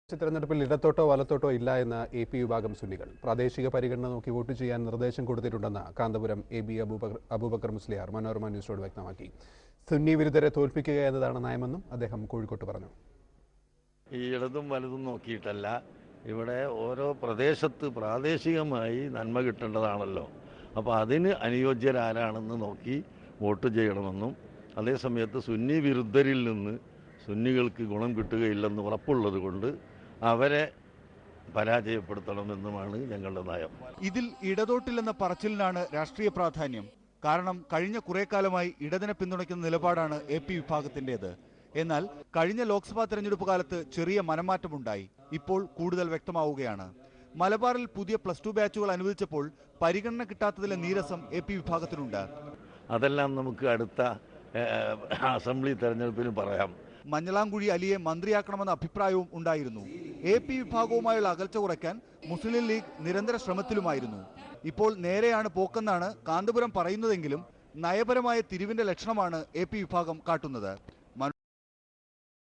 തെരഞ്ഞെടുപ്പിൽ ഇടത്തോട്ടോ വലത്തോട്ടോ ഇല്ല എന്ന AP വിഭാഗം സുന്നികൾ പ്രാദേശിക പരിഗണന നോക്കി വോട്ട് ചെയ്യാൻ നിർദ്ദേശം കൊടുത്തിട്ടുണ്ടെന്ന് കാന്തപുരം AB അബൂബക്കർ മുസ്ലിയാർ മനോരമ ന്യൂസിനോട് വ്യക്തമാക്കി. സുന്നി വിരുദ്ധരെ തോൽപ്പിക്കുക എന്നതാണ് നയമെന്നും അദ്ദേഹം കോഴിക്കോട്ട് പറഞ്ഞു. ഈ ഇടതും വലതും നോക്കിയിട്ടല്ല, ഇവിടെ ഓരോ പ്രദേശത്ത് പ്രാദേശികമായി നന്മ കിട്ടേണ്ടതാണല്ലോ. അപ്പോൾ അതിന് അനുയോജ്യരാരാണെന്ന് നോക്കി വോട്ട് ചെയ്യണമെന്നും അതേസമയത്ത് സുന്നി വിരുദ്ധരിൽ നിന്ന് സുന്നികൾക്ക് ഗുണം കിട്ടുകയില്ലെന്ന് ഉറപ്പുള്ളത് കൊണ്ട് അവരെ പരാജയപ്പെടുത്തണമെന്നുമാണ് ഞങ്ങളുടെ നയം. ഇതിൽ ഇടതോട്ടില്ലെന്ന പറച്ചിലിനാണ് രാഷ്ട്രീയ പ്രാധാന്യം. കാരണം കഴിഞ്ഞ കുറെ കാലമായി ഇടതിനെ പിന്തുണയ്ക്കുന്ന നിലപാടാണ് AP വിഭാഗത്തിന്റേത്. എന്നാൽ കഴിഞ്ഞ ലോക്സഭാ തെരഞ്ഞെടുപ്പ് കാലത്ത് ചെറിയ മനംമാറ്റമുണ്ടായി. ഇപ്പോൾ കൂടുതൽ വ്യക്തമാവുകയാണ്. മലബാറിൽ പുതിയ +2 ബാച്ചുകൾ അനുവദിച്ചപ്പോൾ പരിഗണന കിട്ടാത്തതിലെ നീരസം AP വിഭാഗത്തിനുണ്ട്. അതെല്ലാം നമുക്ക് അടുത്ത അസംബ്ലി തെരഞ്ഞെടുപ്പിന് പറയാം. മഞ്ഞളാംകുഴി അലിയെ മന്ത്രിയാക്കണമെന്ന അഭിപ്രായവും ഉണ്ടായിരുന്നു. AP വിഭാഗവുമായുള്ള അകൽച്ച കുറയ്ക്കാൻ മുസ്ലിം ലീഗ് നിരന്തര ശ്രമത്തിലുമായിരുന്നു. ഇപ്പോൾ നേരെയാണ് പോക്കെന്നാണ് കാന്തപുരം പറയുന്നതെങ്കിലും നയപരമായ തിരിവിന്റെ ലക്ഷണമാണ് AP വിഭാഗം കാട്ടുന്നത്.